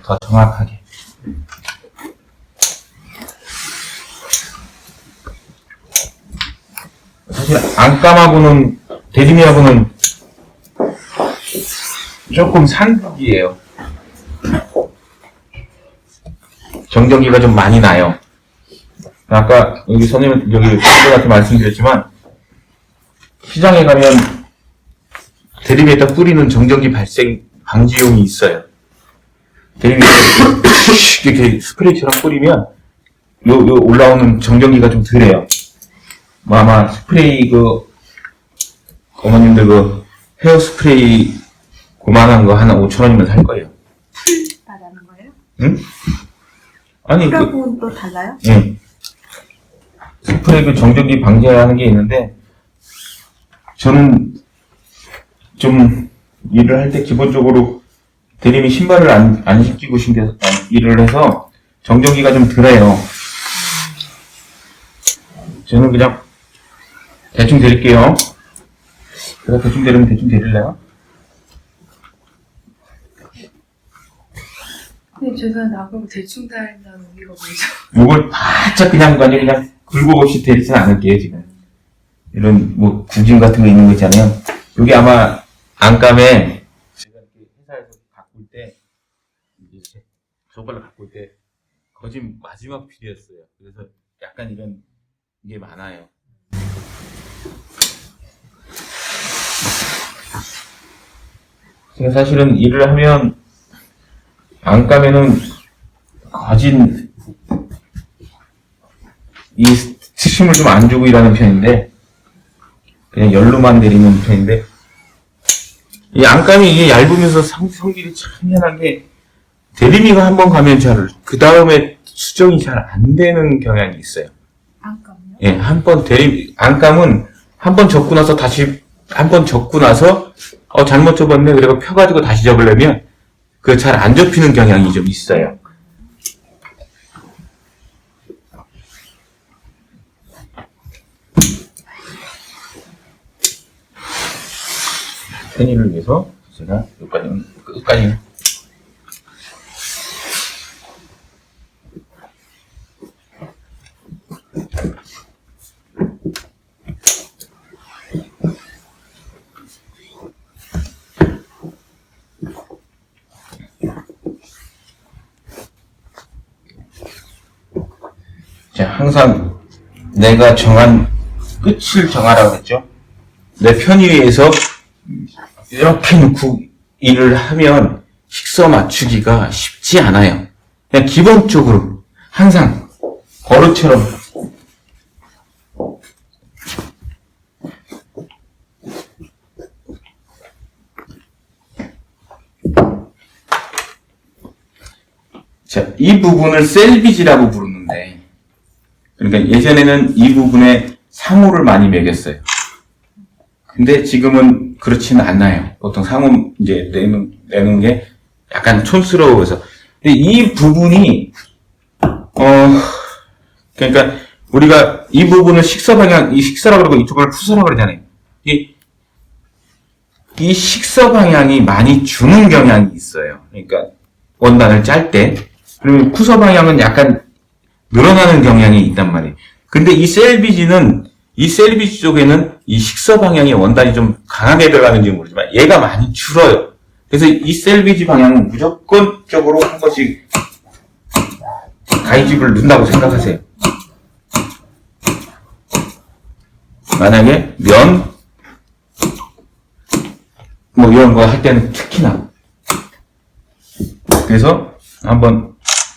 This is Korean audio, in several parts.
더 정확하게. 사실 안감하고는 대림이하고는 조금 상극이에요. 정전기가 좀 많이 나요. 아까 여기 선생님 여기 선생님한테 말씀드렸지만 시장에 가면 대림에다 뿌리는 정전기 발생 방지용이 있어요. 대림에 이렇게 스프레이처럼 뿌리면 요 올라오는 정전기가 좀 덜해요. 뭐 아마 스프레이 어머님들 헤어 스프레이 그만한 거 하나 5,000원이면 살 거예요. 풀 말하는 거예요? 응? 아니 풀하고는 또 달라요? 응. 스프레이 정전기 방지하는 게 있는데 저는 좀 일을 할 때 기본적으로 대림이 신발을 안 신기고 일을 해서 정전기가 좀 덜해요. 저는 그냥 대충 드릴게요. 제가 대충 드리면 대충 드릴래요? 네, 죄송한데 아까 대충 달린다는 의미가 뭐죠? 이걸 바짝 그냥 굴곡 없이 데리지는 않을게요, 지금. 이런, 구김 같은 거 있는 거 있잖아요. 여기 아마, 안감에, 제가 이렇게 회사에서 갖고 올 때, 이제, 저걸로 갖고 올 때, 거진 마지막 필이었어요. 그래서 약간 이런, 게 많아요. 제가 사실은 일을 하면, 안감에는, 거진, 이 스팀을 좀 안 주고 일하는 편인데 그냥 열로만 내리는 편인데 이 안감이 이게 얇으면서 성질이 참 희한한 게 대리미가 한번 가면 그 다음에 수정이 잘 안 되는 경향이 있어요. 안감요? 예, 안감은 한 번 접고 나서 다시 한 번 접고 나서 잘못 접었네 그리고 펴가지고 다시 접으려면 그 잘 안 접히는 경향이 좀 있어요. 편의를 위해서 제가 끝까지 자, 항상 내가 정한 끝을 정하라고 했죠. 내 편의에서 이렇게 놓고 일을 하면 식서 맞추기가 쉽지 않아요. 그냥 기본적으로 항상 버릇처럼 자, 이 부분을 셀비지라고 부르는데 그러니까 예전에는 이 부분에 상호를 많이 매겼어요. 근데 지금은 그렇지는 않아요. 보통 상호 이제 내는 게 약간 촌스러워서. 근데 이 부분이, 그러니까 우리가 이 부분을 이 식서라 그러고 이쪽을 푸서라 그러잖아요. 이 식서 방향이 많이 주는 경향이 있어요. 그러니까 원단을 짤 때. 그리고 푸서 방향은 약간 늘어나는 경향이 있단 말이에요. 근데 이 셀비지 쪽에는 이 식서 방향의 원단이 좀 강하게 들어가는지 모르지만 얘가 많이 줄어요. 그래서 이 셀비지 방향은 무조건적으로 한 번씩 가이집을 넣는다고 생각하세요. 만약에 면 이런 거 할 때는 특히나 그래서 한번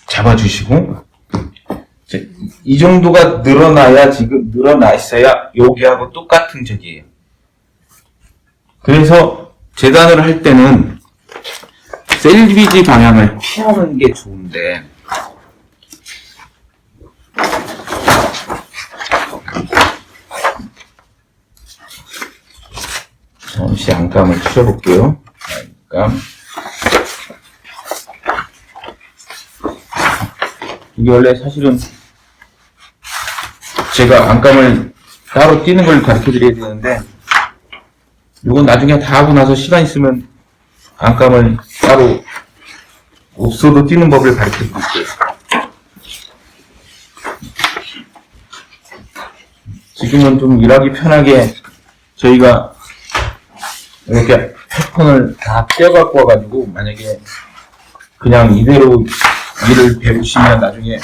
잡아주시고 이 정도가 늘어나 있어야 여기하고 똑같은 적이에요. 그래서 재단을 할 때는 셀비지 방향을 피하는 게 좋은데 잠시 안감을 칠해볼게요. 안감. 이게 원래 사실은 제가 안감을 따로 띄는 걸 가르쳐 드려야 되는데 이건 나중에 다 하고 나서 시간 있으면 안감을 따로 없어도 뛰는 법을 가르쳐주고 있어요. 지금은 좀 일하기 편하게 저희가 이렇게 패턴을 다 떼어갖고 와가지고 만약에 그냥 이대로 일을 배우시면 나중에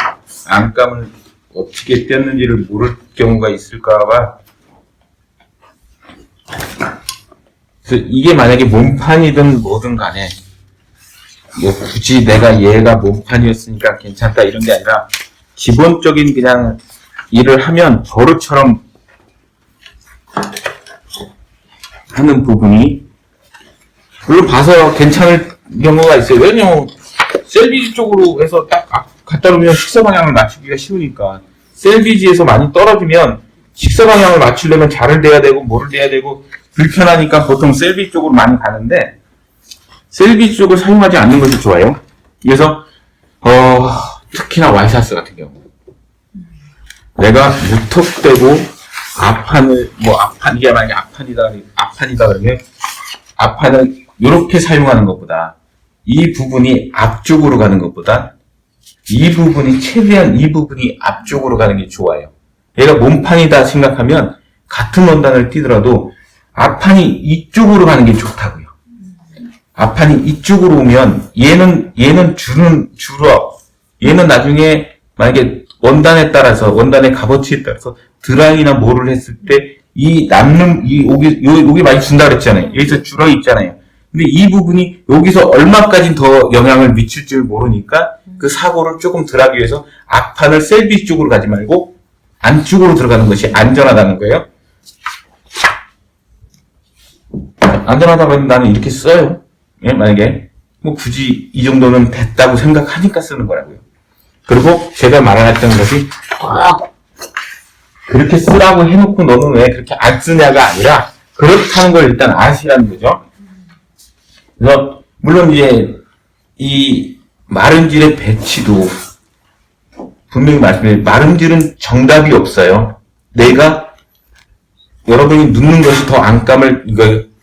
안감을 어떻게 떼었는지를 모를 경우가 있을까봐. 그래서 이게 만약에 몸판이든 뭐든 간에 뭐 굳이 내가 얘가 몸판이었으니까 괜찮다 이런 게 아니라 기본적인 그냥 일을 하면 버릇처럼 하는 부분이 물론 봐서 괜찮을 경우가 있어요. 왜냐면 셀비지 쪽으로 해서 딱 갖다 놓으면 식사 방향을 맞추기가 쉬우니까. 셀비지에서 많이 떨어지면 식사 방향을 맞추려면 자를 대야 되고 뭐를 대야 되고 불편하니까 보통 셀비지 쪽으로 많이 가는데 셀비지 쪽을 사용하지 않는 것이 좋아요. 그래서 특히나 와이셔츠 같은 경우 내가 무턱대고 앞판을 이게 만약에 앞판이다 그러면 앞판을 이렇게 사용하는 것보다 이 부분이 앞쪽으로 가는 것보다 이 부분이 최대한 이 부분이 앞쪽으로 가는 게 좋아요. 얘가 몸판이다 생각하면 같은 원단을 띄더라도 앞판이 이쪽으로 가는 게 좋다고요. 앞판이 이쪽으로 오면 얘는 줄어. 얘는 나중에 만약에 원단에 따라서 원단의 값어치에 따라서 드라이나 뭐를 했을 때 이 남는 여기 많이 준다 그랬잖아요. 여기서 줄어 있잖아요. 근데 이 부분이 여기서 얼마까지 더 영향을 미칠 줄 모르니까 그 사고를 조금 덜하기 위해서 앞판을 셀비 쪽으로 가지 말고 안쪽으로 들어가는 것이 안전하다는 거예요. 안전하다고 나는 이렇게 써요. 예? 만약에 뭐 굳이 이 정도는 됐다고 생각하니까 쓰는 거라고요. 그리고 제가 말했던 것이 그렇게 쓰라고 해놓고 너는 왜 그렇게 안 쓰냐가 아니라 그렇다는 걸 일단 아시라는 거죠. 그래서 물론 이제 이 마름질의 배치도 분명히 말씀드려요. 마름질은 정답이 없어요. 내가 여러분이 눕는 것이 더 안감을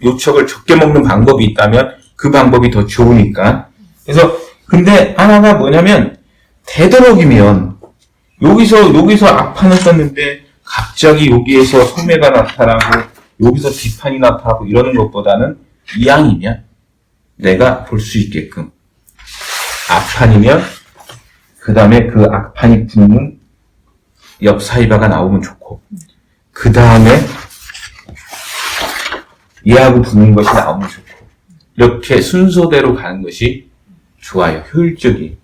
요척을 적게 먹는 방법이 있다면 그 방법이 더 좋으니까. 그래서 근데 하나가 뭐냐면 되도록이면 여기서 앞판을 썼는데 갑자기 여기에서 소매가 나타나고 여기서 뒷판이 나타나고 이러는 것보다는 이왕이면 내가 볼 수 있게끔 앞판이면 그 다음에 그 앞판이 붙는 옆 사이바가 나오면 좋고 그 다음에 얘하고 붙는 것이 나오면 좋고 이렇게 순서대로 가는 것이 좋아요. 효율적이.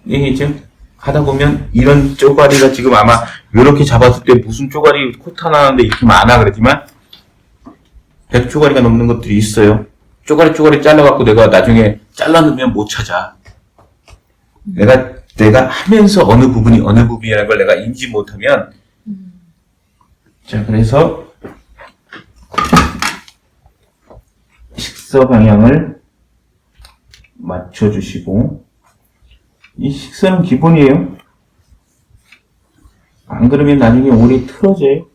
이게 지금 하다 보면 이런 쪼가리가 지금 아마 이렇게 잡았을 때 무슨 쪼가리 코타 나는데 이렇게 많아 그러지만 100쪼가리가 넘는 것들이 있어요. 쪼가리 잘라갖고 내가 나중에 잘라놓으면 못 찾아. 내가 하면서 어느 부분이라는 걸 내가 인지 못하면 자 그래서 식서 방향을 맞춰주시고 이 식선은 기본이에요. 안 그러면 나중에 올이 틀어져요.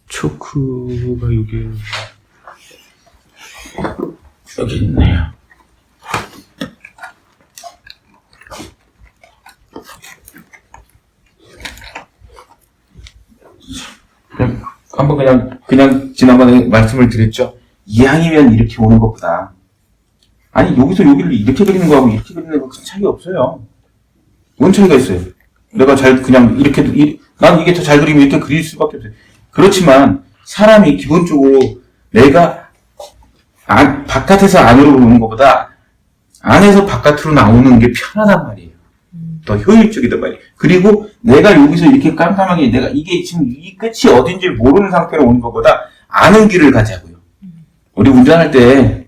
초크가 여기 있네요. 한번 그냥 지난번에 말씀을 드렸죠. 이왕이면 이렇게 오는 것보다 아니 여기서 여기를 이렇게 그리는 거하고 이렇게 그리는 거 큰 차이 없어요. 뭔 차이가 있어요? 내가 그냥 이렇게 난 이게 더 잘 그리면 이렇게 그릴 수밖에 없어요. 그렇지만 사람이 기본적으로 내가 바깥에서 안으로 오는 것보다 안에서 바깥으로 나오는 게 편하단 말이에요. 더 효율적이단 말이에요. 그리고 내가 여기서 이렇게 깜깜하게 내가 이게 지금 이 끝이 어딘지 모르는 상태로 오는 것보다 아는 길을 가자고요. 우리 운전할 때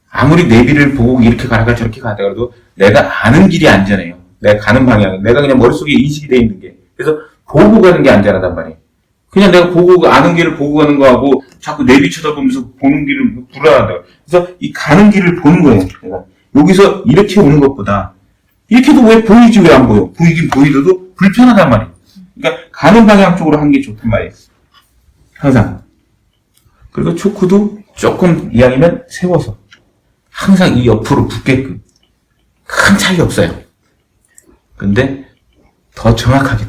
아무리 내비를 보고 이렇게 가다가 저렇게 가다가 그래도 내가 아는 길이 안전해요. 내가 가는 방향은 내가 그냥 머릿속에 인식이 돼 있는 게. 그래서 보고 가는 게 안전하단 말이에요. 그냥 내가 아는 길을 보고 가는 거하고 자꾸 내비 쳐다보면서 보는 길을 불안하다. 그래서 이 가는 길을 보는 거예요. 내가 여기서 이렇게 오는 것보다 이렇게 해도 왜 보이지 왜 안 보여? 보이긴 보이더라도 불편하단 말이에요. 그러니까 가는 방향 쪽으로 하는 게 좋단 말이에요. 항상. 그리고 초크도 조금 이왕이면 세워서 항상 이 옆으로 붙게끔. 큰 차이 없어요. 근데 더 정확하게.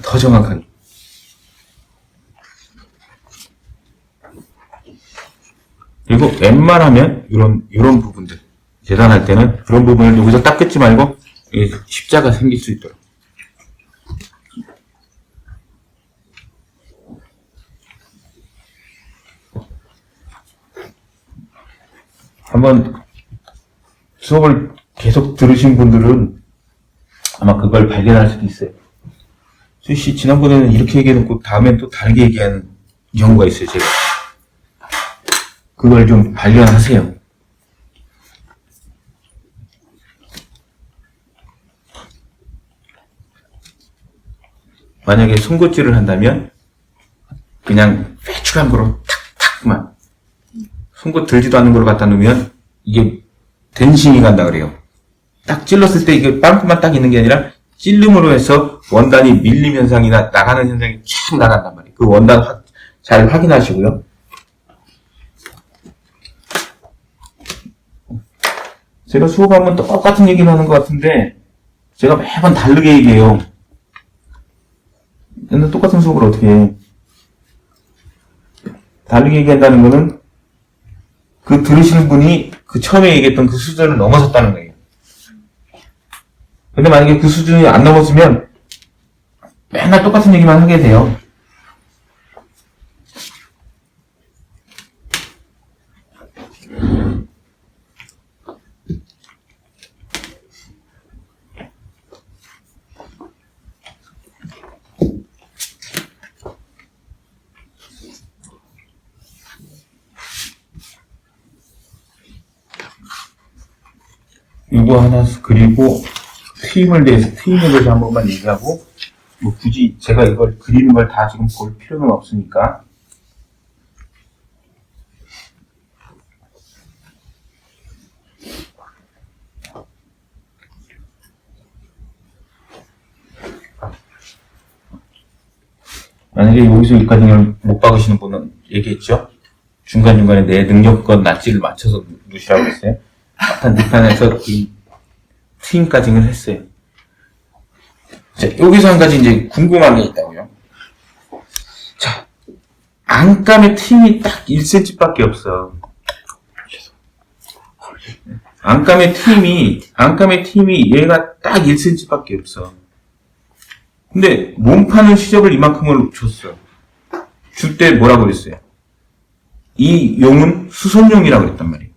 그리고 웬만하면 이런 부분들 재단할 때는 그런 부분을 여기서 딱 끊지 말고 십자가 생길 수 있도록. 한번 수업을 계속 들으신 분들은 아마 그걸 발견할 수도 있어요. 수희씨 지난번에는 이렇게 얘기해놓고 다음엔 또 다르게 얘기하는 경우가 있어요. 제가 그걸 좀 발견하세요. 만약에 송곳질을 한다면 그냥 빼출한 거로 탁탁만 송곳 들지도 않는 거로 갖다 놓으면 이게 댄싱이 간다 그래요. 딱 찔렀을 때 이게 빵꾸만 딱 있는 게 아니라 찔름으로 해서 원단이 밀림 현상이나 나가는 현상이 쫙 나간단 말이에요. 그 원단 잘 확인하시고요. 제가 수업하면 똑같은 얘기를 하는 것 같은데 제가 매번 다르게 얘기해요. 근데 똑같은 수업을 어떻게 해? 다르게 얘기한다는 거는 그 들으시는 분이 그 처음에 얘기했던 그 수준을 넘어섰다는 거예요. 근데 만약에 그 수준이 안 넘었으면 맨날 똑같은 얘기만 하게 돼요. 이거 하나 그리고 트임에 대해서 한 번만 얘기하고 뭐 굳이 제가 이걸 그리는 걸 다 지금 볼 필요는 없으니까 만약에 여기서 여기까지는 못 박으시는 분은 얘기했죠? 중간중간에 내 능력과 낫지를 맞춰서 누시라고 했어요. 막판 뒷판에서 이 트임까지는 했어요. 자, 여기서 한 가지 이제 궁금한 게 있다고요. 자, 안감의 트임이 딱 1cm 밖에 없어. 안감의 트임이 얘가 딱 1cm 밖에 없어. 근데 몸파는 시접을 이만큼을 줬어. 줄 때 뭐라고 그랬어요? 이 용은 수선용이라고 그랬단 말이에요.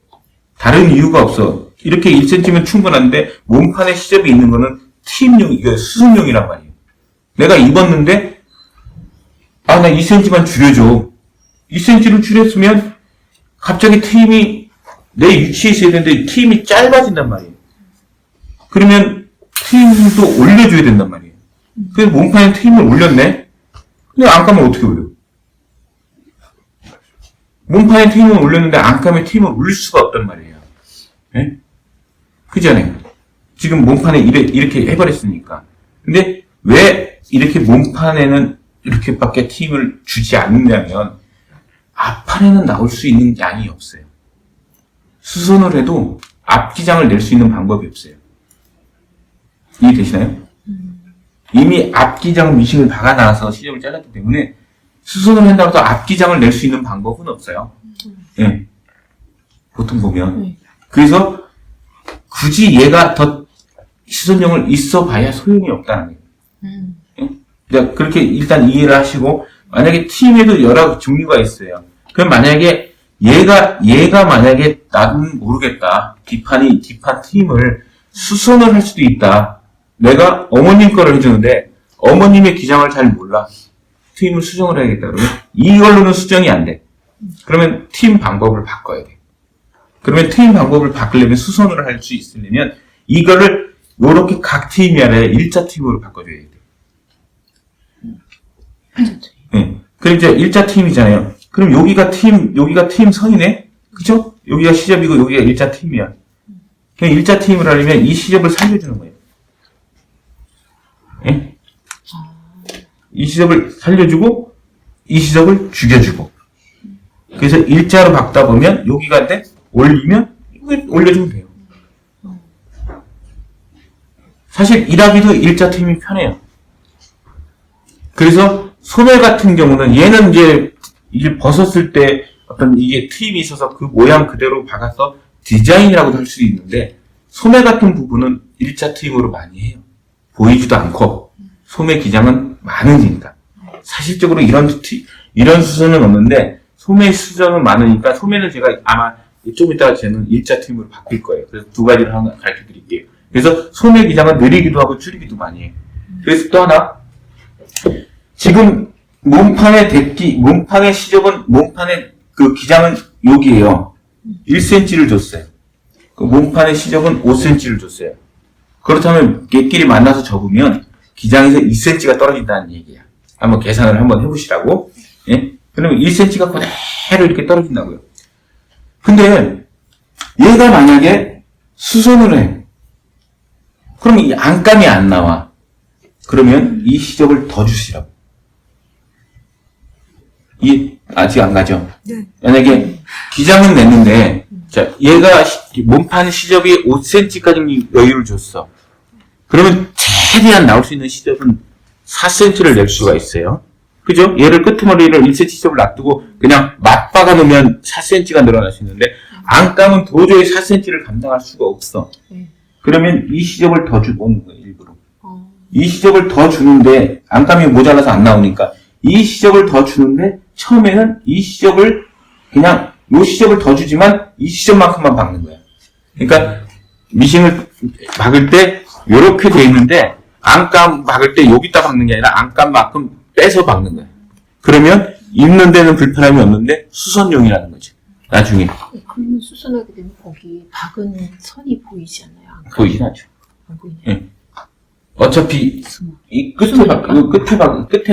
다른 이유가 없어. 이렇게 1cm면 충분한데 몸판에 시접이 있는 거는 트임용, 이거 수선용이란 말이에요. 내가 입었는데 나 2cm만 줄여줘. 2cm를 줄였으면 갑자기 트임이 내 위치에 있어야 되는데 트임이 짧아진단 말이에요. 그러면 트임도 올려줘야 된단 말이에요. 그래서 몸판에 트임을 올렸네? 근데 안감을 어떻게 올려? 몸판에 트임을 올렸는데 안감에 트임을 올릴 수가 없단 말이에요. 예? 그잖아요. 지금 몸판에 이렇게 해버렸으니까. 근데 왜 이렇게 몸판에는 이렇게밖에 트임을 주지 않느냐면 앞판에는 나올 수 있는 양이 없어요. 수선을 해도 앞기장을 낼 수 있는 방법이 없어요. 이해되시나요? 이미 앞기장 미싱을 박아놔서 시접을 잘랐기 때문에 수선을 한다고 해서 앞기장을 낼 수 있는 방법은 없어요. 예. 보통 보면. 그래서 굳이 얘가 더 수선용을 있어 봐야 소용이 없다는 거예요. 예? 그렇게 일단 이해를 하시고, 만약에 팀에도 여러 종류가 있어요. 그럼 만약에 얘가 만약에 나는 모르겠다. 뒷판 팀을 수선을 할 수도 있다. 내가 어머님 거를 해주는데 어머님의 기장을 잘 몰라. 팀을 수정을 해야겠다. 그러면 이걸로는 수정이 안 돼. 그러면 팀 방법을 바꿔야 돼. 그러면 팀 방법을 바꾸려면 수선을 할 수 있으려면 이거를 요렇게 각 팀이 아니라 일자 팀으로 바꿔줘야 돼. 네. 그럼 이제 일자 팀이잖아요. 그럼 여기가 팀 선이네? 그죠? 여기가 시접이고 여기가 일자 팀이야. 그냥 일자 팀을 하려면 이 시접을 살려주는 거예요. 예? 이 시접을 살려주고 이 시접을 죽여주고. 그래서 일자로 박다 보면 여기가 돼 올리면 여기 올려주면 돼요. 사실 일하기도 일자 트임이 편해요. 그래서 소매 같은 경우는 얘는 이게 벗었을 때 어떤 이게 트임이 있어서 그 모양 그대로 박아서 디자인이라고도 할 수 있는데 소매 같은 부분은 일자 트임으로 많이 해요. 보이지도 않고 소매 기장은 많으니까. 사실적으로 이런 수선은 없는데 소매 수선은 많으니까 소매는 제가 아마 좀 이따가 저는 일자 트임으로 바뀔 거예요. 그래서 두 가지를 하나 가르쳐 드릴게요. 그래서 소매 기장은 느리기도 하고 줄이기도 많이 해요. 그래서 또 하나 지금 몸판의 시접은 몸판의 그 기장은 여기에요. 1cm를 줬어요. 그 몸판의 시접은 5cm를 줬어요. 그렇다면 얘끼리 만나서 접으면 기장에서 2cm가 떨어진다는 얘기야. 한번 계산을 한번 해보시라고. 예? 그러면 1cm가 그대로 이렇게 떨어진다고요. 근데 얘가 만약에 수선을 해. 그럼 이 안감이 안 나와. 그러면 이 시접을 더 주시라고. 아직 안 가죠? 네. 만약에 기장은 냈는데, 자, 얘가 몸판 시접이 5cm까지 여유를 줬어. 그러면 최대한 나올 수 있는 시접은 4cm를 낼 수가 있어요. 그죠? 얘를 끄트머리를 1cm 시접을 놔두고 그냥 맞박아 놓으면 4cm가 늘어날 수 있는데, 안감은 도저히 4cm를 감당할 수가 없어. 그러면 이 시접을 더 주고 오는 거예요, 일부러. 이 시접을 더 주는데, 안감이 모자라서 안 나오니까, 이 시접을 더 주는데, 처음에는 이 시접을, 그냥, 요 시접을 더 주지만, 이 시접만큼만 박는 거야. 그러니까, 미싱을 박을 때, 요렇게 돼 있는데, 안감 박을 때 여기다 박는 게 아니라, 안감만큼 빼서 박는 거야. 그러면, 입는 데는 불편함이 없는데, 수선용이라는 거지. 나중에. 그러면 수선하게 되면 거기 박은 선이 보이지 않나요? 보이진 않죠. 안 보이네요. 예. 어차피 이 끝에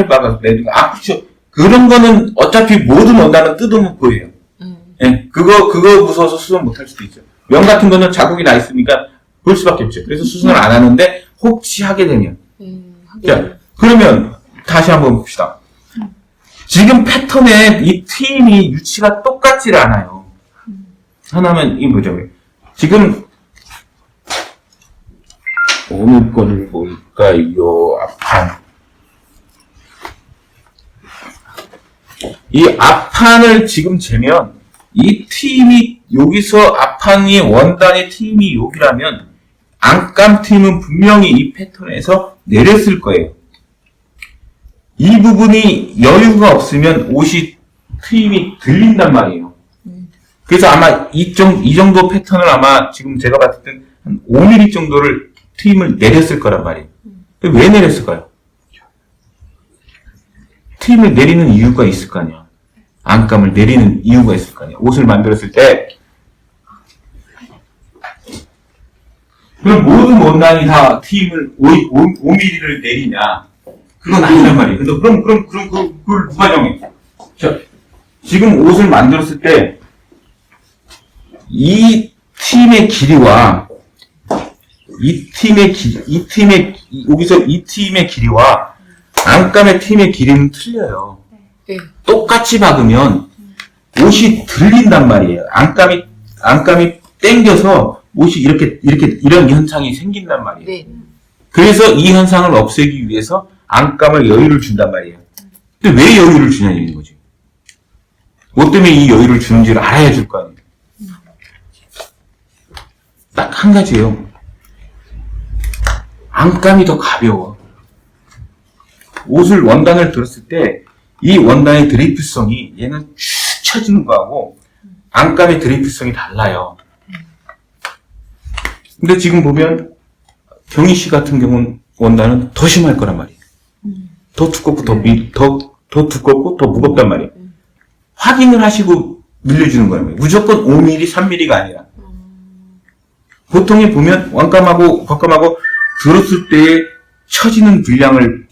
박아서 내는 거. 그렇죠. 그런 거는 어차피 모든 원단은 뜯으면 보여요. 예. 그거 무서워서 수선 못 할 수도 있죠. 면 같은 거는 자국이 나 있으니까 볼 수밖에 없죠. 그래서 수선을 안 하는데 혹시 하게 되면. 자, 그러면 다시 한번 봅시다. 지금 패턴의 이 트임이 위치가 똑같질 않아요. 하나만 이 보죠. 지금 오늘 거를 볼까요? 앞판. 이 앞판을 지금 재면 이 트임이 여기서 앞판이 원단의 트임이 여기라면 안감 트임은 분명히 이 패턴에서 내렸을 거예요. 이 부분이 여유가 없으면 옷이 트임이 들린단 말이에요. 그래서 아마 이 정도 패턴을 아마 지금 제가 봤을 땐 한 5mm 정도를 트임을 내렸을 거란 말이에요. 왜 내렸을까요? 트임을 내리는 이유가 있을 거 아니야. 안감을 내리는 이유가 있을 거 아니야. 옷을 만들었을 때 그럼 모든 원단이 다 트임을 5mm를 내리냐? 그건 아니란 말이에요. 근데 그럼 그걸 누가 정해? 자, 지금 옷을 만들었을 때 이 팀의 길이와 여기서 이 팀의 길이와 안감의 팀의 길이는 틀려요. 네. 똑같이 박으면 옷이 들린단 말이에요. 안감이 당겨서 옷이 이런 현상이 생긴단 말이에요. 네. 그래서 이 현상을 없애기 위해서 안감을 여유를 준단 말이에요. 근데 왜 여유를 주냐는 거지. 뭐 때문에 이 여유를 주는지를 알아야 줄 거 아니에요. 딱 한 가지예요. 안감이 더 가벼워. 원단을 들었을 때 이 원단의 드레이프성이 얘는 축 처지는 거하고 안감의 드레이프성이 달라요. 근데 지금 보면 경희 씨 같은 경우는 원단은 더 심할 거란 말이에요. 더 두껍고 더 두껍고 더 무겁단 말이에요. 확인을 하시고 늘려주는 거예요. 무조건 5mm, 3mm가 아니라. 보통에 보면 원감하고 겉감하고 들었을 때의 처지는 분량을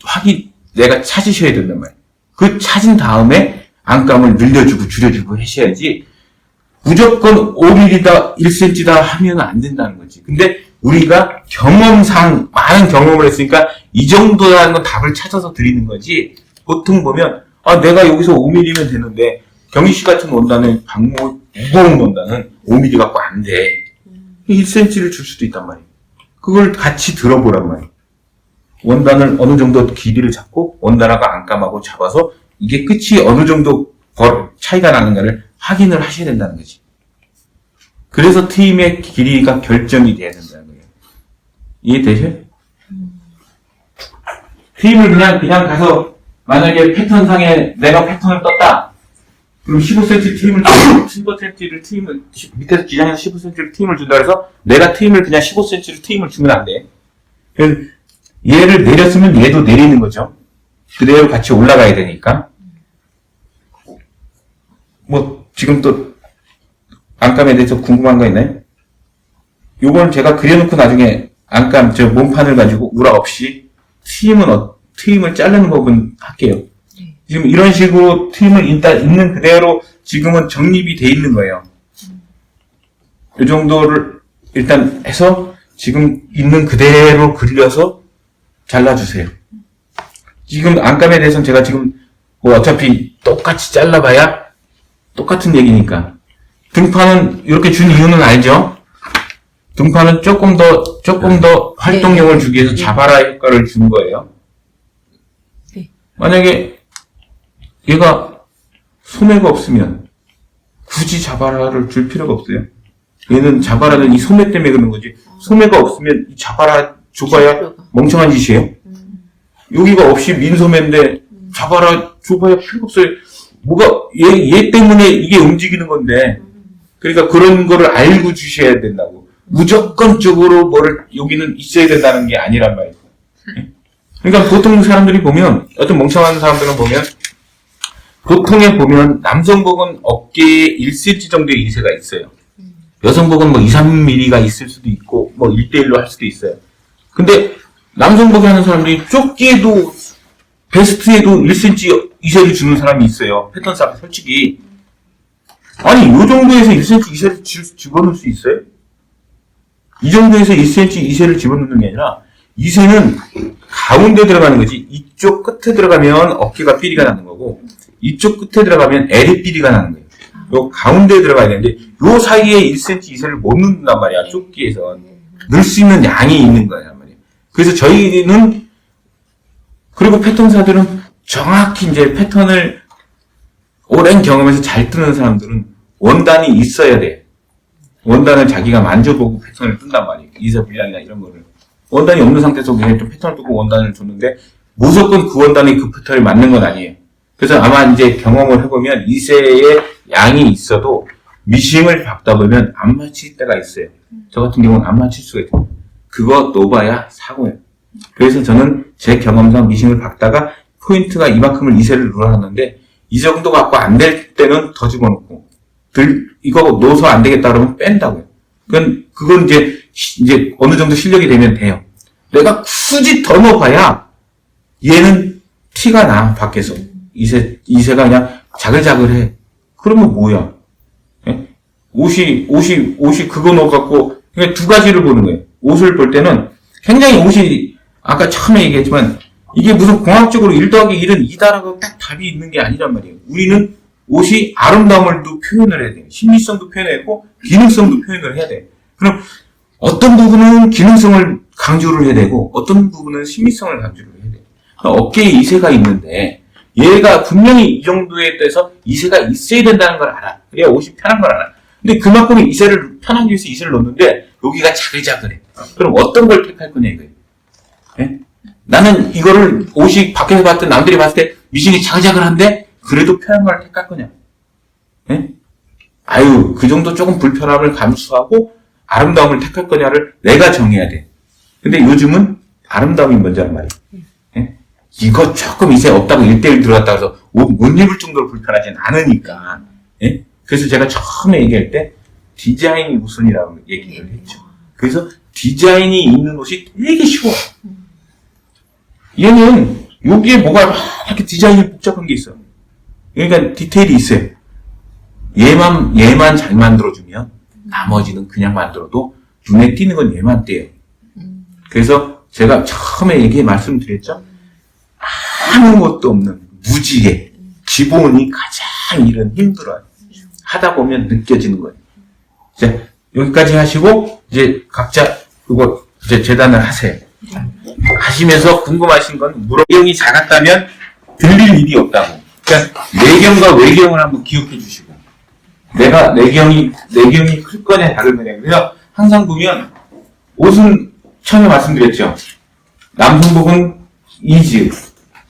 내가 찾으셔야 된단 말이에요. 그 찾은 다음에 안감을 늘려주고 줄여주고 하셔야지 무조건 5mm다 1cm다 하면 안 된다는 거지. 근데 우리가 경험상 많은 경험을 했으니까 이 정도라는 건 답을 찾아서 드리는 거지. 보통 보면 내가 여기서 5mm면 되는데 경희 씨 같은 원단은 무거운 원단은 5mm 갖고 안 돼. 1cm를 줄 수도 있단 말이에요. 그걸 같이 들어보란 말이에요. 원단을 어느 정도 길이를 잡고 원단하고 안감하고 잡아서 이게 끝이 어느 정도 차이가 나는가를 확인을 하셔야 된다는 거지. 그래서 트임의 길이가 결정이 돼야 된다는 거예요. 이해되셔요? 트임을 그냥 가서 만약에 패턴상에 내가 패턴을 떴다. 그럼 15cm 트임을 밑에서 기장에서 15cm를 트임을 준다 그래서 내가 트임을 그냥 15cm를 트임을 주면 안 돼. 그래서 얘를 내렸으면 얘도 내리는 거죠. 그대로 같이 올라가야 되니까. 지금 또 안감에 대해서 궁금한 거 있나요? 요건 제가 그려놓고 나중에 안감 몸판을 가지고 우라 없이 트임을 자르는 법은 할게요. 지금 이런 식으로 트임을 일단 있는 그대로 지금은 정립이 돼 있는 거예요. 이 정도를 일단 해서 지금 있는 그대로 그려서 잘라주세요. 지금 안감에 대해서는 제가 지금 어차피 똑같이 잘라봐야 똑같은 얘기니까. 등판은 이렇게 준 이유는 알죠? 등판은 조금 더 활동력을 주기 위해서 자바라 효과를 준 거예요. 네. 만약에 얘가 소매가 없으면 굳이 자바라를 줄 필요가 없어요. 얘는 자바라는 이 소매 때문에 그러는 거지. 소매가 없으면 이 자바라 줘봐야 멍청한 짓이에요. 여기가 없이 민소매인데 자바라 줘봐야 필요 없어요. 얘 때문에 이게 움직이는 건데. 그러니까 그런 거를 알고 주셔야 된다고. 무조건적으로 여기는 있어야 된다는 게 아니란 말이에요. 그러니까 보통 사람들이 보면, 어떤 멍청한 사람들은 보면, 보통에 보면 남성복은 어깨에 1cm 정도의 이세가 있어요. 여성복은 2, 3mm가 있을 수도 있고, 1대1로 할 수도 있어요. 근데 남성복에 하는 사람들이 조끼에도, 베스트에도 1cm 이세를 주는 사람이 있어요. 패턴상 솔직히. 아니, 이 정도에서 1cm 이세를 집어넣을 수 있어요? 이 정도에서 1cm 이세를 집어넣는 게 아니라, 이세는 가운데 들어가는 거지. 이쪽 끝에 들어가면 어깨가 삐리가 나는 거고, 이쪽 끝에 들어가면 L이 삐리가 나는 거예요. 요 가운데에 들어가야 되는데, 요 사이에 1cm 이세를 못 넣는단 말이야, 조끼에서. 넣을 수 있는 양이 있는 거란 말이에요. 그래서 저희는, 그리고 패턴사들은 정확히 이제 패턴을 오랜 경험에서 잘 뜨는 사람들은 원단이 있어야 돼. 원단을 자기가 만져보고 패턴을 뜬단 말이에요. 이세 분량이나 이런 거를. 원단이 없는 상태에서 그냥 좀 패턴을 뜨고 원단을 줬는데 무조건 그 원단이 그 패턴이 맞는 건 아니에요. 그래서 아마 이제 경험을 해보면 이세의 양이 있어도 미싱을 박다 보면 안 맞힐 때가 있어요. 저 같은 경우는 안 맞힐 수가 있어요. 그거 놓봐야 사고예요. 그래서 저는 제 경험상 미싱을 박다가 포인트가 이만큼을 이세를 눌러놨는데 이 정도 갖고 안 될 때는 더 집어넣고 이거 넣어서 안 되겠다 그러면 뺀다고요. 그건 이제 어느 정도 실력이 되면 돼요. 내가 굳이 더 넣어봐야 얘는 티가 나, 밖에서. 이세가 그냥 자글자글해. 그러면 뭐야? 예? 옷이 그거 넣어갖고, 그냥 두 가지를 보는 거예요. 옷을 볼 때는 굉장히 옷이, 아까 처음에 얘기했지만, 이게 무슨 공학적으로 1 더하기 1은 2다라고 딱 답이 있는 게 아니란 말이에요. 우리는 옷이 아름다움을도 표현을 해야 돼요. 심미성도 표현했고, 기능성도 표현을 해야 돼요. 그럼 어떤 부분은 기능성을 강조를 해야 되고, 어떤 부분은 심미성을 강조를 해야 돼요. 어깨에 이세가 있는데, 얘가 분명히 이 정도에 대해서 이세가 있어야 된다는 걸 알아. 그래야 옷이 편한 걸 알아. 근데 그만큼 이세를, 편하기 위해서 이세를 넣는데, 여기가 자글자글해. 그럼 어떤 걸 택할 거냐, 이거예요. 예? 나는 이거를 옷이 밖에서 봤을 때, 남들이 봤을 때, 미싱이 자글자글한데, 그래도 편한 걸 택할 거냐. 예? 아유, 그 정도 조금 불편함을 감수하고, 아름다움을 택할 거냐를 내가 정해야 돼. 근데 요즘은 아름다움이 먼저란 말이에요. 예? 이거 조금 이세 없다고 1대1 들어갔다 해서 옷 못 입을 정도로 불편하진 않으니까. 예? 그래서 제가 처음에 얘기할 때 디자인이 우선이라고 얘기를 했죠. 그래서 디자인이 있는 옷이 되게 쉬워. 얘는 여기에 뭐가 이렇게 디자인이 복잡한 게 있어. 그러니까 디테일이 있어요. 얘만 잘 만들어주면 나머지는 그냥 만들어도 눈에 띄는 건 얘만 띄어요. 그래서 제가 처음에 말씀드렸죠? 아무것도 없는 무지개, 기본이 가장 일은 힘들어요. 하다 보면 느껴지는 거예요. 자, 여기까지 하시고, 이제 각자 그거 이제 재단을 하세요. 하시면서 궁금하신 건 내경이 작았다면 들릴 일이 없다고. 그러니까 내경과 외경을 한번 기억해 주시고, 내가 내경이 클 거냐 작을 거냐. 그래서 항상 보면 옷은 처음에 말씀드렸죠. 남성복은 이즈,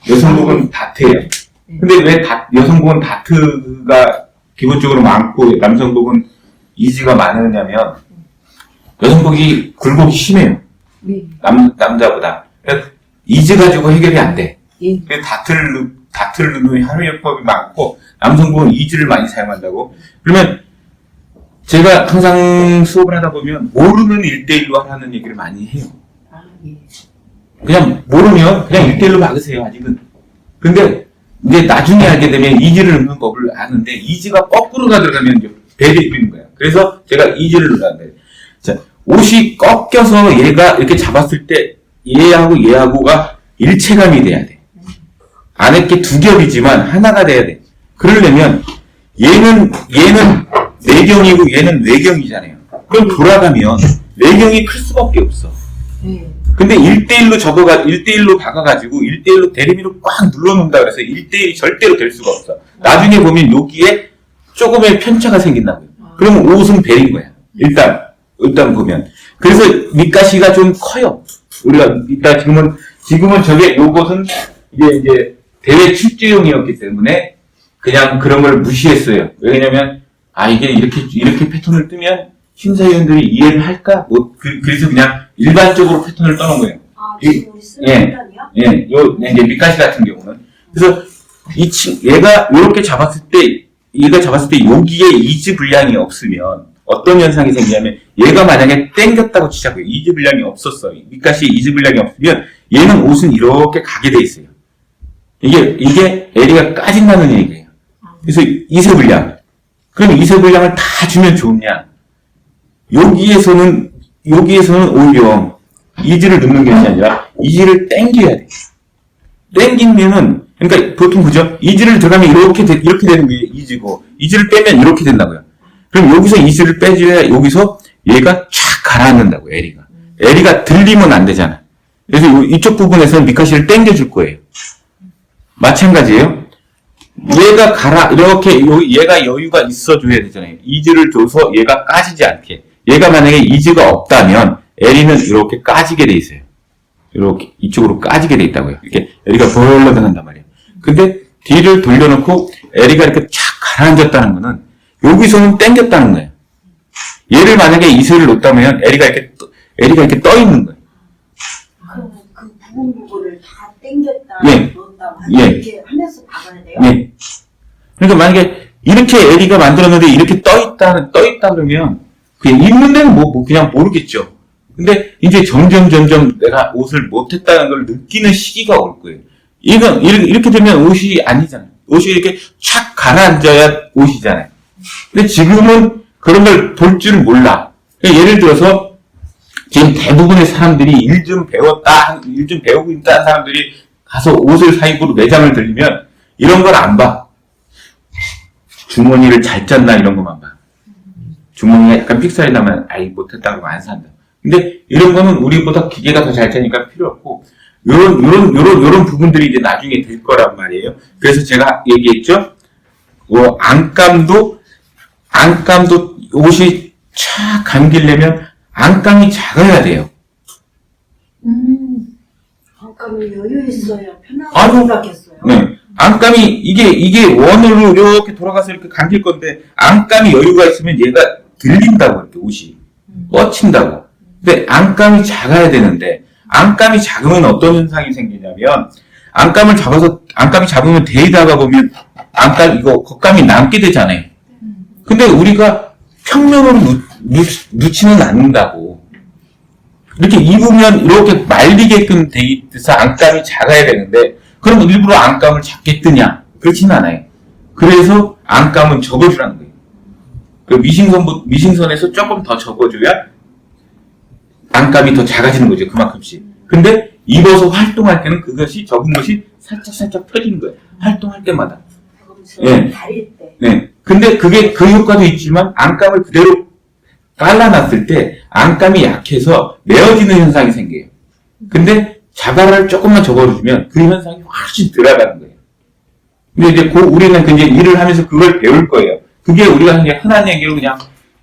여성복은 다트예요. 근데 왜 여성복은 다트가 기본적으로 많고 남성복은 이즈가 많으냐면 여성복이 굴곡이 심해요. 네. 남자보다. 그러니까 이즈 가지고 해결이 안 돼. 예. 그래서 다트를 넣는 활용법이 많고 남성복은 이즈를 많이 사용한다고. 그러면 제가 항상 수업을 하다 보면 모르는 1대1로 하라는 얘기를 많이 해요. 아, 예. 그냥 모르면 그냥 1대1로 박으세요, 아직은. 근데 이제 나중에 알게 되면 이즈를 넣는 법을 아는데 이즈가 거꾸로가 들어가면 이제 배려입는 거야. 그래서 제가 이즈를 넣는다. 자, 옷이 꺾여서 얘가 이렇게 잡았을 때 얘하고 얘하고가 일체감이 돼야 돼. 안에 게 두 겹이지만 하나가 돼야 돼. 그러려면 얘는 내경이고 얘는 외경이잖아요. 그럼 돌아가면 내경이 클 수밖에 없어. 네. 근데 1대1로 박아가지고 1대1로 대리미로 꽉 눌러놓는다 그래서 1대1이 절대로 될 수가 없어. 나중에 보면 여기에 조금의 편차가 생긴다고요. 그러면 옷은 베린 거야. 일단 보면. 그래서 밑가시가 좀 커요. 우리가 이따 지금은 요것은 이제 대회 출제용이었기 때문에 그냥 그런 걸 무시했어요. 왜냐면, 이게 이렇게 패턴을 뜨면 심사위원들이 이해를 할까? 그래서 그냥 일반적으로 패턴을 떠는 거예요. 지금 우리 쓰는 패턴이요? 이제 밑가시 같은 경우는. 그래서 얘가 이렇게 잡았을 때 여기에 이즈 분량이 없으면 어떤 현상이 생기냐면 얘가 만약에 땡겼다고 치자고요. 이즈 분량이 없었어요. 밑가시에 이즈 분량이 없으면 얘는 옷은 이렇게 가게 돼 있어요. 이게 에리가 까진다는 얘기예요. 그래서 이세 분량. 그럼 이세 분량을 다 주면 좋냐? 여기에서는 오히려 이즈를 넣는 것이 아니라 이즈를 땡겨야 돼. 땡기면은 그러니까 보통 그죠? 이즈를 들어가면 이렇게 되는 게 이즈고 이즈를 빼면 이렇게 된다고요. 그럼 여기서 이즈를 빼줘야 여기서 얘가 촥 가라앉는다고 에리가 들리면 안 되잖아. 그래서 이쪽 부분에서는 밑가시를 땡겨줄 거예요. 마찬가지예요. 얘가 얘가 여유가 있어줘야 되잖아요. 이즈를 줘서 얘가 까지지 않게. 얘가 만약에 이즈가 없다면 에리는 이렇게 까지게 돼 있어요. 이렇게 이쪽으로 까지게 돼 있다고요. 이렇게 에리가 벌러 들어간단 말이에요. 근데 뒤를 돌려놓고 에리가 이렇게 착 가라앉았다는 거는 여기서는 땡겼다는 거예요. 얘를 만약에 이슬을 놓다면 에리가 이렇게 떠 있는 거예요. 그 부분을 다 땡겼다, 예. 넣었다, 예. 이렇게 하면서 박아야 돼요? 네. 그러니까 만약에 이렇게 에리가 만들었는데 이렇게 떠 있다 그러면 그냥 입는 데는 그냥 모르겠죠. 근데 이제 점점 내가 옷을 못했다는 걸 느끼는 시기가 올 거예요. 이렇게 되면 옷이 아니잖아요. 옷이 이렇게 착 가라앉아야 옷이잖아요. 근데 지금은 그런 걸 볼 줄 몰라. 그러니까 예를 들어서 지금 대부분의 사람들이 일 좀 배우고 있다는 사람들이 가서 옷을 사입으로 매장을 들리면 이런 걸 안 봐. 주머니를 잘 짰나 이런 것만 봐. 주머니가 약간 픽살이 나면 못했다고 안 산다. 근데 이런 거는 우리보다 기계가 더 잘 짜니까 필요 없고 요런 부분들이 이제 나중에 될 거란 말이에요. 그래서 제가 얘기했죠. 안감도 옷이 착 감기려면 안감이 작아야 돼요. 안감이 여유 있어야 편하게 아이고. 생각했어요. 네. 안감이 이게 원으로 이렇게 돌아가서 이렇게 감길 건데 안감이 여유가 있으면 얘가 들린다고 이렇게 옷이 뻗친다고. 근데 안감이 작아야 되는데 안감이 작으면 어떤 현상이 생기냐면 안감이 작으면 데이다가 보면 겉감이 남게 되잖아요. 근데 우리가 평면으로 넣지는 않는다고. 이렇게 입으면 이렇게 말리게끔 돼 있어서 안감이 작아야 되는데 그럼 일부러 안감을 작게 뜨냐? 그렇지는 않아요. 그래서 안감은 접어주라는 거예요. 그 미싱선에서 조금 더 접어줘야 안감이 더 작아지는 거죠. 그만큼씩. 근데 입어서 활동할 때는 그것이 적은 것이 살짝 펴지는 거예요. 활동할 때마다. 예. 다릴 때. 네. 근데 그게 그 효과도 있지만 안감을 그대로 깔라놨을 때 안감이 약해서 메어지는 현상이 생겨요. 근데 자갈을 조금만 접어주면 그 현상이 훨씬 덜하다는 거예요. 근데 이제 우리는 이제 일을 하면서 그걸 배울 거예요. 그게 우리가 이제 흔한 얘기로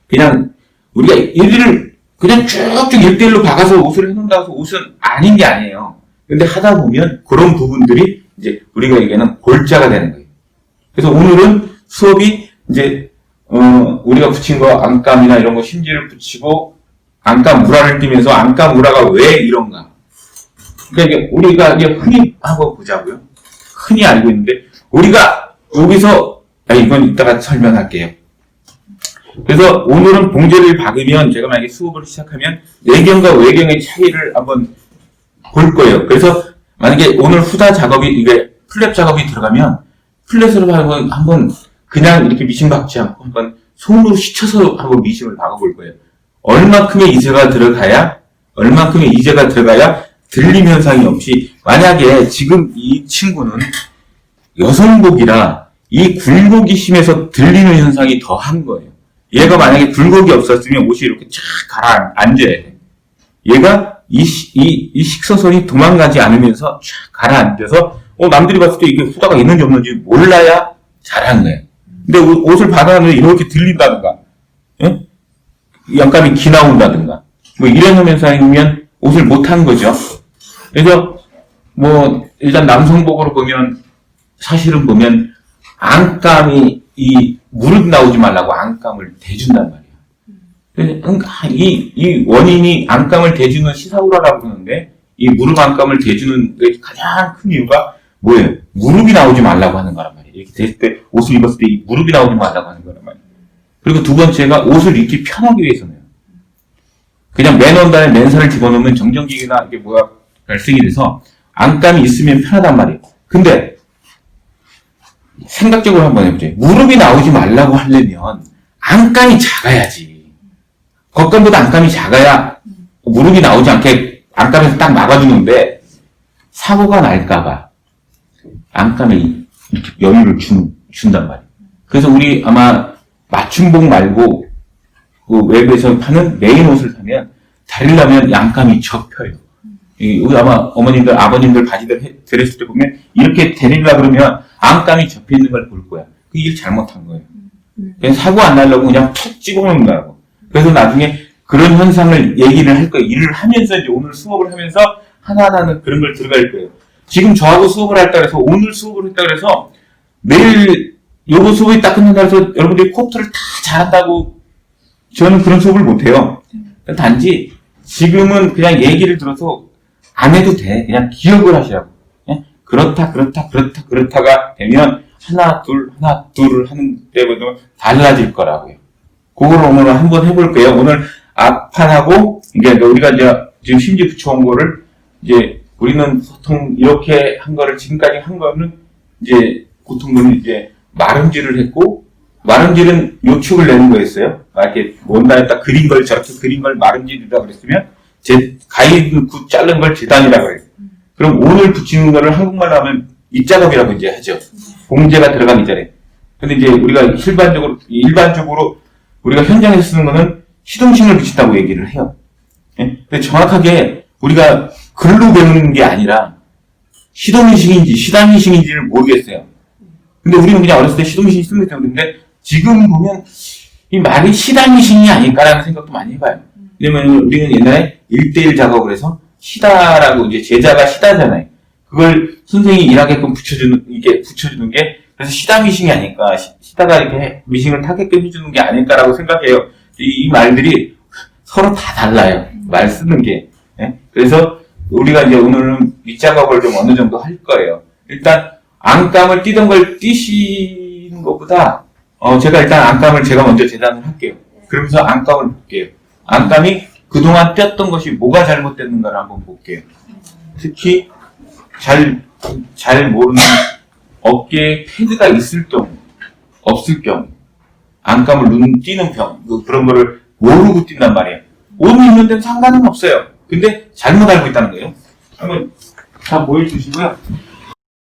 그냥 우리가 일을 그냥 쭉쭉 1대1로 박아서 옷을 해놓는다고 해서 옷은 아닌 게 아니에요. 근데 하다 보면 그런 부분들이 이제 우리가 얘기하는 골자가 되는 거예요. 그래서 오늘은 수업이 이제 우리가 붙인 거 안감이나 이런 거 심지를 붙이고 안감 우라를 띄면서 안감 우라가 왜 이런가. 그러니까 이게 우리가 이제 흔히 한번 보자고요. 흔히 알고 있는데 우리가 여기서 이건 이따가 설명할게요. 그래서 오늘은 봉제를 박으면 제가 만약에 수업을 시작하면 내경과 외경의 차이를 한번 볼 거예요. 그래서 만약에 오늘 후다 작업이 이게 플랫 작업이 들어가면 플랫으로 한번 그냥 이렇게 미싱 박지 않고 한번 손으로 씻혀서 한번 미싱을 박아볼 거예요. 얼마큼의 이제가 들어가야 들림 현상이 없이 만약에 지금 이 친구는 여성복이라 이 굴곡이 심해서 들리는 현상이 더한 거예요. 얘가 만약에 굴곡이 없었으면 옷이 이렇게 쫙 가라앉아야 돼. 얘가 이 식서선이 도망가지 않으면서 쫙 가라앉아서 남들이 봤을 때 이게 후다가 있는지 없는지 몰라야 잘한 거예요. 근데 옷을 받아놨는데 이렇게 들린다든가, 예? 양감이 기 나온다든가, 뭐 이런 현상이면 옷을 못한 거죠. 그래서 일단 남성복으로 보면 사실은 보면 안감이 이 무릎 나오지 말라고 안감을 대준단 말이에요. 그러니까 이 원인이 안감을 대주는 시사우라라고 그러는데 이 무릎 안감을 대주는 가장 큰 이유가 뭐예요? 무릎이 나오지 말라고 하는 거란 말이에요. 이렇게 됐을 때 옷을 입었을 때 이 무릎이 나오지 말라고 하는 거란 말이에요. 그리고 두 번째가 옷을 입기 편하기 위해서는 그냥 맨 원단에 맨살을 집어넣으면 정전기나 이게 발생이 돼서 안감이 있으면 편하단 말이에요. 근데 생각적으로 한번 해보세요. 무릎이 나오지 말라고 하려면 안감이 작아야지. 겉감보다 안감이 작아야 무릎이 나오지 않게 안감에서 딱 막아주는데 사고가 날까봐 안감에 여유를 준단 말이에요. 그래서 우리 아마 맞춤복 말고 그 외부에서 파는 메인 옷을 사면 다리려면 양감이 접혀요. 우리 아마 어머님들, 아버님들 바지들 드렸을 때 보면 이렇게 데리려고 그러면 안감이 접혀있는 걸 볼 거야. 그 일 잘못한 거예요. 그냥 사고 안 나려고 그냥 툭 집어넣는다고. 그래서 나중에 그런 현상을 얘기를 할 거예요. 일을 하면서 이제 오늘 수업을 하면서 하나하나는 그런 걸 들어갈 거예요. 지금 저하고 수업을 했다 그래서 오늘 수업을 했다 그래서 내일 요거 수업이 딱 끝난다 그래서 여러분들이 코트를 다 잘한다고 저는 그런 수업을 못해요. 단지 지금은 그냥 얘기를 들어서 안 해도 돼. 그냥 기억을 하시라고. 그렇다가 되면 하나, 둘 하는 때보다 달라질 거라고요. 그걸 오늘 한번 해볼게요. 오늘 앞판하고, 이게 우리가 이제 지금 심지 붙여온 거를, 이제 우리는 보통 이렇게 한 거를, 지금까지 한 거는, 이제, 보통은 이제 마름질을 했고, 마름질은 요축을 내는 거였어요. 이렇게 원단에다 그린 걸, 저렇게 그린 걸 마름질이라고 그랬으면, 가위로 자른 걸 재단이라고 그래요. 그럼 오늘 붙이는 거를 한국말로 하면 입작업이라고 이제 하죠. 봉제가 들어가기 전에. 근데 이제 우리가 일반적으로 우리가 현장에서 쓰는 거는 시동식을 붙인다고 얘기를 해요. 예? 근데 정확하게 우리가 글로 배우는 게 아니라 시동식인지 시단식인지를 모르겠어요. 근데 우리는 그냥 어렸을 때 시동식이 쓰는 게 되는데 지금 보면 이 말이 시단식이 아닐까라는 생각도 많이 해봐요. 왜냐면 우리는 옛날에 1대1 작업을 해서 시다라고 이제 제자가 시다잖아요. 그걸 선생님이 일하게끔 붙여주는 게 그래서 시다 미싱이 아닐까. 시다가 이렇게 미싱을 타게끔 해주는 게 아닐까라고 생각해요. 이 말들이 서로 다 달라요. 말 쓰는 게. 예? 그래서 우리가 이제 오늘은 밑작업을 좀 어느 정도 할 거예요. 일단 안감을 띄던 걸 띄시는 것보다 제가 일단 안감을 제가 먼저 재단을 할게요. 그러면서 안감을 볼게요. 안감이 그동안 띄었던 것이 뭐가 잘못됐는가를 한번 볼게요. 특히 잘 모르는 어깨에 패드가 있을 경우, 없을 경우, 안감을 띄는 경우, 그런 거를 모르고 뛴단 말이에요. 오류 있는 데는 상관은 없어요. 근데 잘못 알고 있다는 거예요. 한번 다 보여주시고요.